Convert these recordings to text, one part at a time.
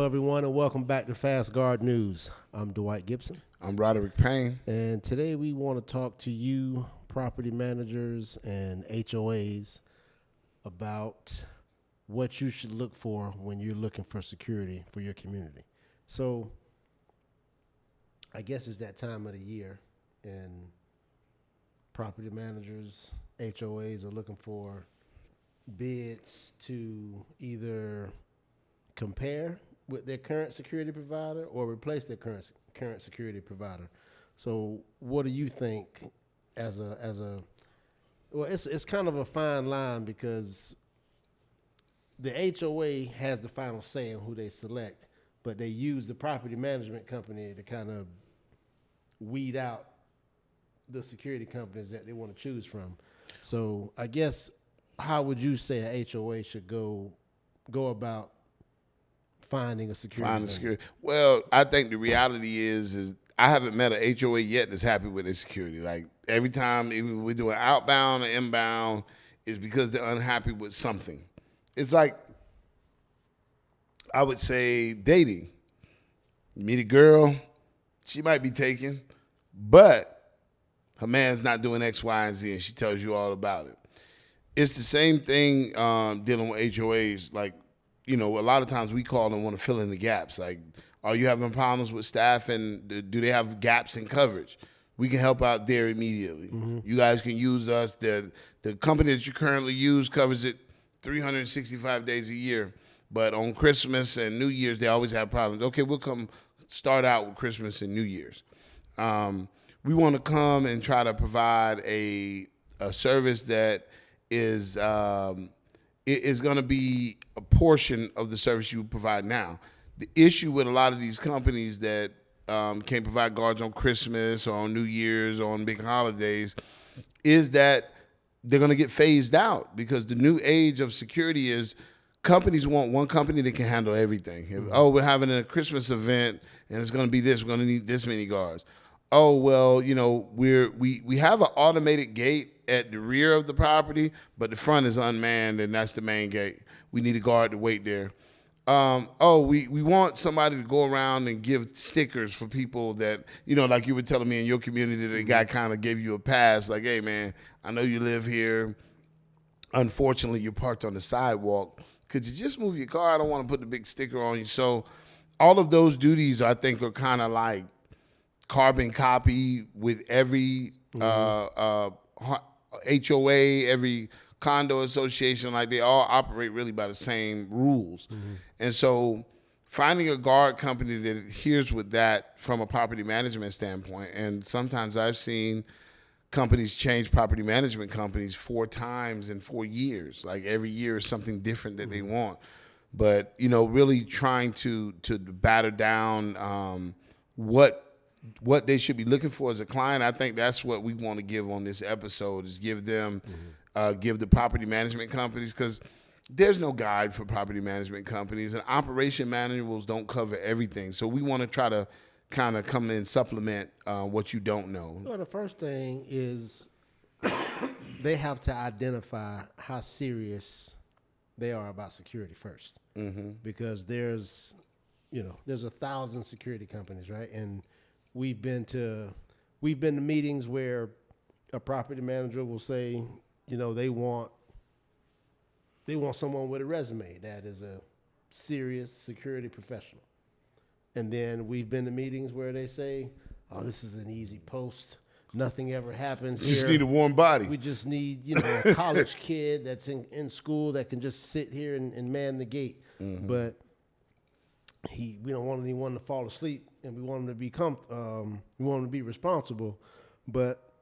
everyone, and welcome back to Fast Guard News. I'm Dwight Gibson. I'm Roderick Payne. And today we want to talk to you, property managers and HOAs, about what you should look for when you're looking for security for your community. So I guess it's that time of the year, and property managers, HOAs are looking for bids to either compare with their current security provider or replace their current security provider. So what do you think as a well, it's kind of a fine line because the HOA has the final say on who they select, but they use the property management company to kind of weed out the security companies that they want to choose from. So I guess, how would you say a HOA should go about finding a security? Well, I think the reality is I haven't met a HOA yet that's happy with their security. Like every time, even we're doing outbound or inbound, is because they're unhappy with something. It's like, I would say dating. You meet a girl, she might be taken, but her man's not doing X, Y, and Z, and she tells you all about it. It's the same thing dealing with HOAs. Like, you know, a lot of times we call and want to fill in the gaps. Like, are you having problems with staff, and do they have gaps in coverage? We can help out there immediately. Mm-hmm. You guys can use us. The company that you currently use covers it 365 days a year. But on Christmas and New Year's, they always have problems. Okay, we'll come start out with Christmas and New Year's. We want to come and try to provide a service that is going to be a portion of the service you provide now. The issue with a lot of these companies that can't provide guards on Christmas or on New Year's or on big holidays is that they're going to get phased out, because the new age of security is companies want one company that can handle everything. Mm-hmm. Oh, we're having a Christmas event and it's going to be this. We're going to need this many guards. Oh, well, you know, we have an automated gate at the rear of the property, but the front is unmanned, and that's the main gate. We need a guard to wait there. We want somebody to go around and give stickers for people that, you know, like you were telling me in your community, the guy kind of gave you a pass, like, hey, man, I know you live here. Unfortunately, you're parked on the sidewalk. Could you just move your car? I don't want to put the big sticker on you. So all of those duties, I think, are kind of like carbon copy with every HOA, every condo association. Like, they all operate really by the same rules. Mm-hmm. And so finding a guard company that adheres with that from a property management standpoint, and sometimes I've seen companies change property management companies 4 times in 4 years. Like, every year is something different that they want. But, you know, really trying to batter down what they should be looking for as a client. I think that's what we want to give on this episode, is give them, give the property management companies, because there's no guide for property management companies, and operation manuals don't cover everything. So we want to try to kind of come in and supplement what you don't know. Well, the first thing is they have to identify how serious they are about security first. Mm-hmm. Because there's 1,000 security companies, right? And we've been to meetings where a property manager will say, you know, they want someone with a resume that is a serious security professional. And then we've been to meetings where they say, oh, this is an easy post. Nothing ever happens here. You just need a warm body. We just need, you know, a college kid that's in school that can just sit here and man the gate. Mm-hmm. But we don't want anyone to fall asleep, and we want them to be we want them to be responsible. But,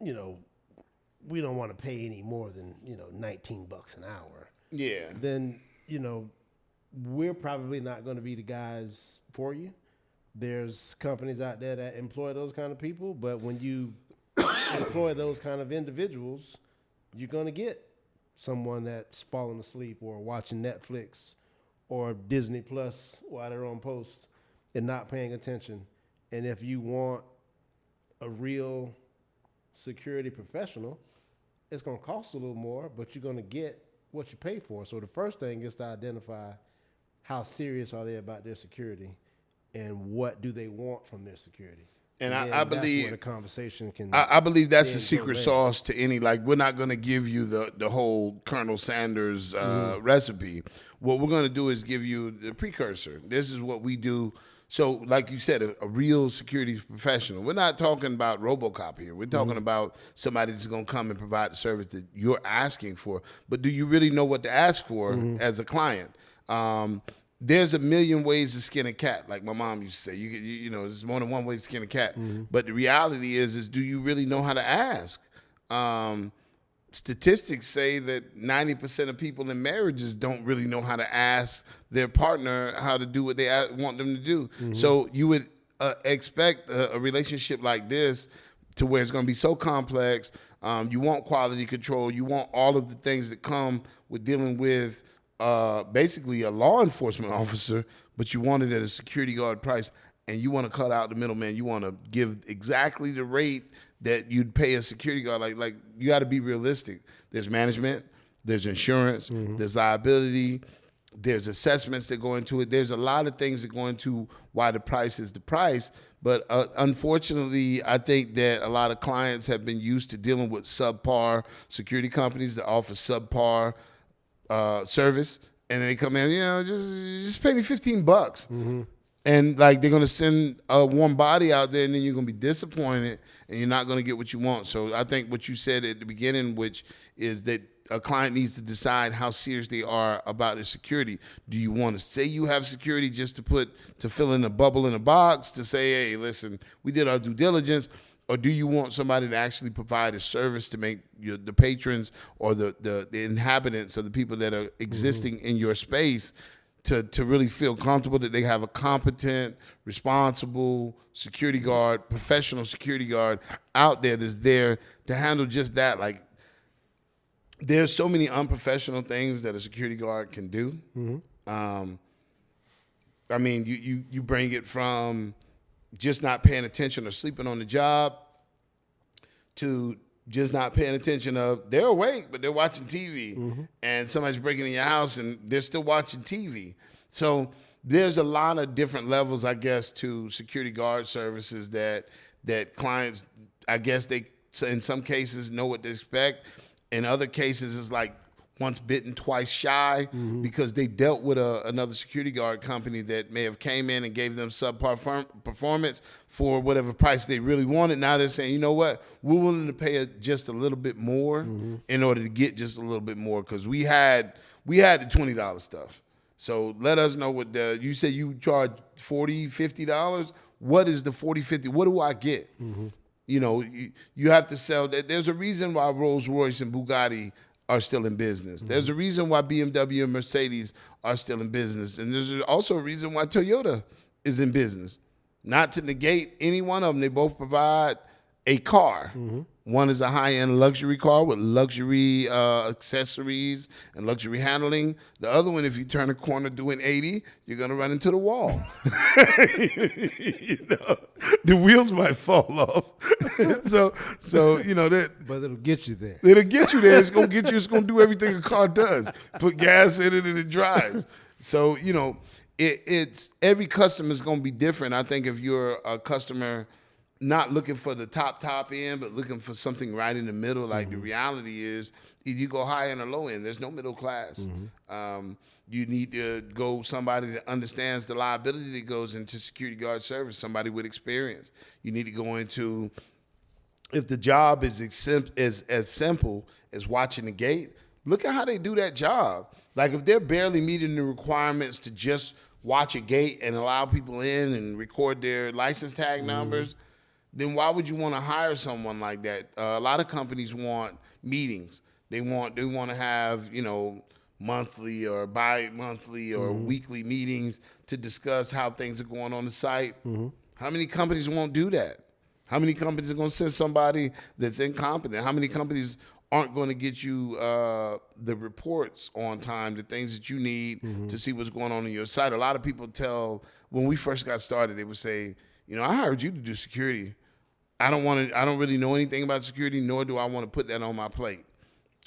you know, we don't want to pay any more than, you know, $19 an hour. Yeah. Then, you know, we're probably not going to be the guys for you. There's companies out there that employ those kind of people, but when you employ those kind of individuals, you're going to get someone that's falling asleep or watching Netflix or Disney Plus while they're on post and not paying attention. And if you want a real security professional, it's going to cost a little more, but you're going to get what you pay for. So the first thing is to identify how serious are they about their security, and what do they want from their security. And then I that's believe where the conversation can. I believe that's the then go secret there. sauce to any. Like, we're not going to give you the whole Colonel Sanders recipe. What we're going to do is give you the precursor. This is what we do. So, like you said, a real security professional. We're not talking about RoboCop here. We're talking about somebody that's going to come and provide the service that you're asking for. But do you really know what to ask for as a client? There's a million ways to skin a cat, like my mom used to say. You know, there's more than one way to skin a cat. But the reality is do you really know how to ask? Statistics say that 90% of people in marriages don't really know how to ask their partner how to do what they want them to do. So you would expect a relationship like this to where it's going to be so complex. You want quality control. You want all of the things that come with dealing with basically a law enforcement officer, but you want it at a security guard price, and you want to cut out the middleman. You want to give exactly the rate that you'd pay a security guard. Like you got to be realistic. There's management, there's insurance, there's liability, there's assessments that go into it. There's a lot of things that go into why the price is the price. But unfortunately, I think that a lot of clients have been used to dealing with subpar security companies that offer subpar service, and they come in, just pay me $15. And like they're gonna send a warm body out there, and then you're gonna be disappointed, and you're not gonna get what you want. So I think what you said at the beginning, which is that a client needs to decide how serious they are about their security. Do you want to say you have security just to fill in a bubble in a box to say, hey, listen, we did our due diligence? Or do you want somebody to actually provide a service to make the patrons or the inhabitants or the people that are existing in your space to really feel comfortable that they have a competent, responsible security guard, professional security guard out there that's there to handle just that? Like, there's so many unprofessional things that a security guard can do. I mean, you bring it from just not paying attention or sleeping on the job to just not paying attention of they're awake, but they're watching TV, and somebody's breaking in your house and they're still watching TV. So there's a lot of different levels, I guess, to security guard services that clients, I guess they, in some cases, know what to expect. In other cases, it's like once bitten, twice shy, because they dealt with another security guard company that may have came in and gave them subpar performance for whatever price they really wanted. Now they're saying, you know what, we're willing to pay just a little bit more in order to get just a little bit more, because we had the $20 stuff. So let us know what you said you charge $40, $50. What is the $40, $50? What do I get? You know, you have to sell. There's a reason why Rolls Royce and Bugatti are still in business. There's a reason why BMW and Mercedes are still in business. And there's also a reason why Toyota is in business. Not to negate any one of them, they both provide a car. One is a high-end luxury car with luxury accessories and luxury handling. The other one, if you turn a corner doing 80, you're going to run into the wall. The wheels might fall off. so that. But it'll get you there. It'll get you there. It's going to get you. It's going to do everything a car does. Put gas in it and it drives. So, it's every customer is going to be different. I think if you're a customer not looking for the top end, but looking for something right in the middle, like the reality is either you go high end or low end. There's no middle class. You need to go somebody that understands the liability that goes into security guard service, somebody with experience. You need to go into, if the job is as simple as watching the gate, look at how they do that job. Like if they're barely meeting the requirements to just watch a gate and allow people in and record their license tag numbers, then why would you want to hire someone like that? A lot of companies want meetings. They want to have, monthly or bi-monthly or weekly meetings to discuss how things are going on the site. How many companies won't do that? How many companies are going to send somebody that's incompetent? How many companies aren't going to get you the reports on time, the things that you need to see what's going on in your site? A lot of people when we first got started, they would say, I hired you to do security. I don't really know anything about security, nor do I want to put that on my plate.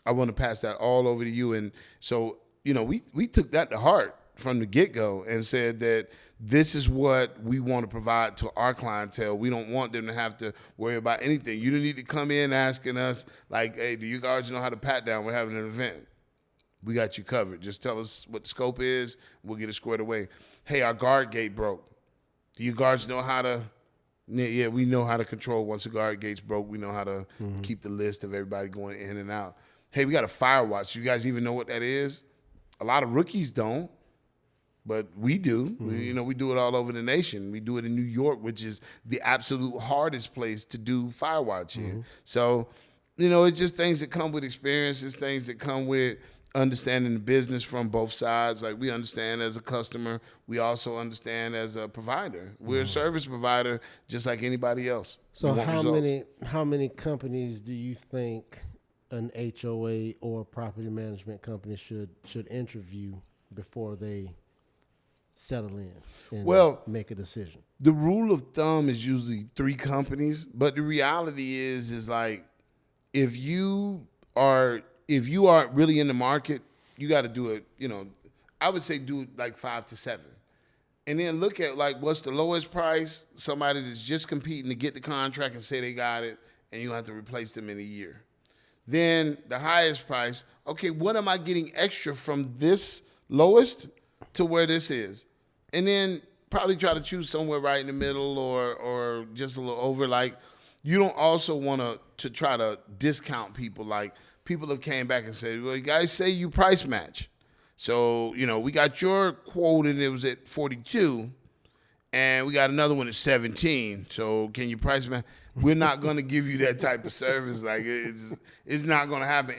I want to pass that all over to you. And so, we took that to heart from the get-go and said that this is what we want to provide to our clientele. We don't want them to have to worry about anything. You don't need to come in asking us, like, hey, do you guys know how to pat down? We're having an event. We got you covered. Just tell us what the scope is. We'll get it squared away. Hey, our guard gate broke. Do you guards know how to? Yeah, we know how to control once the guard gate's broke. We know how to keep the list of everybody going in and out. Hey, we got a fire watch. You guys even know what that is? A lot of rookies don't, but we do. We do it all over the nation. We do it in New York, which is the absolute hardest place to do fire watch in. So, it's just things that come with experience. It's things that come with understanding the business from both sides. Like, we understand as a customer, we also understand as a provider. We're a service provider just like anybody else. So how many companies do you think an HOA or property management company should interview before they settle in and make a decision? The rule of thumb is usually 3 companies, but the reality is like, if you aren't really in the market, you got to do it, I would say do like 5 to 7. And then look at like what's the lowest price, somebody that's just competing to get the contract and say they got it, and you have to replace them in a year. Then the highest price, okay, what am I getting extra from this lowest to where this is? And then probably try to choose somewhere right in the middle or just a little over. Like, you don't also want to try to discount people. Like, people have came back and said, well, you guys say you price match. So, we got your quote and it was at 42 and we got another one at 17. So can you price match? We're not going to give you that type of service. Like, it's not going to happen.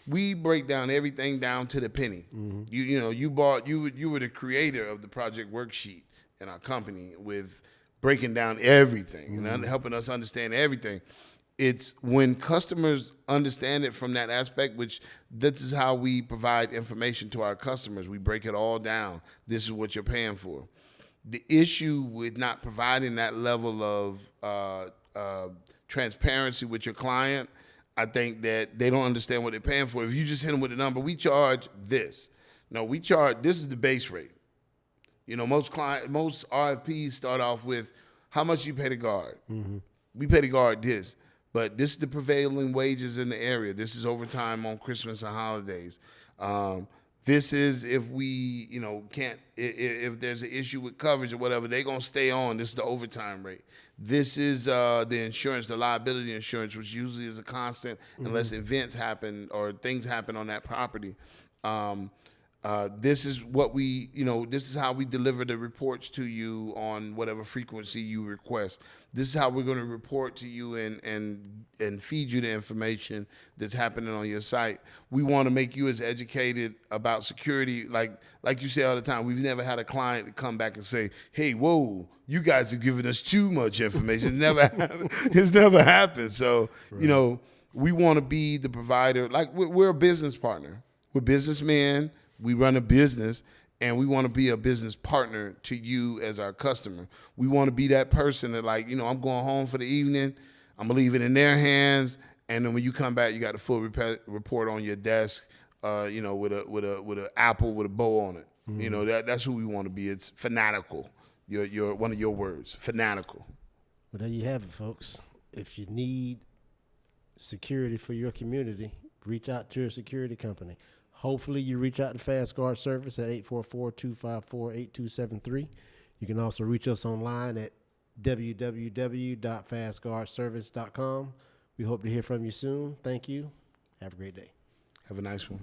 We break down everything down to the penny. You were the creator of the project worksheet in our company with breaking down everything and helping us understand everything. It's when customers understand it from that aspect, which this is how we provide information to our customers. We break it all down. This is what you're paying for. The issue with not providing that level of transparency with your client, I think that they don't understand what they're paying for. If you just hit them with a number, we charge this. No, this is the base rate. Most RFPs start off with how much you pay the guard. We pay the guard this. But this is the prevailing wages in the area. This is overtime on Christmas and holidays. This is if we, can't, if there's an issue with coverage or whatever, they're going to stay on. This is the overtime rate. This is the insurance, the liability insurance, which usually is a constant unless events happen or things happen on that property. This is what this is how we deliver the reports to you on whatever frequency you request. This is how we're going to report to you and feed you the information that's happening on your site. We want to make you as educated about security. Like you say all the time, we've never had a client to come back and say, hey, whoa, you guys are giving us too much information. It's never happened. So, we want to be the provider. Like, we're a business partner. We're businessmen. We run a business, and we want to be a business partner to you as our customer. We want to be that person that, like, I'm going home for the evening. I'm going to leave it in their hands, and then when you come back, you got the full report on your desk, with a apple with a bow on it. That's who we want to be. It's fanatical. Your one of your words, fanatical. Well, there you have it, folks. If you need security for your community, reach out to your security company. Hopefully you reach out to Fast Guard Service at 844-254-8273. You can also reach us online at www.fastguardservice.com. We hope to hear from you soon. Thank you. Have a great day. Have a nice one.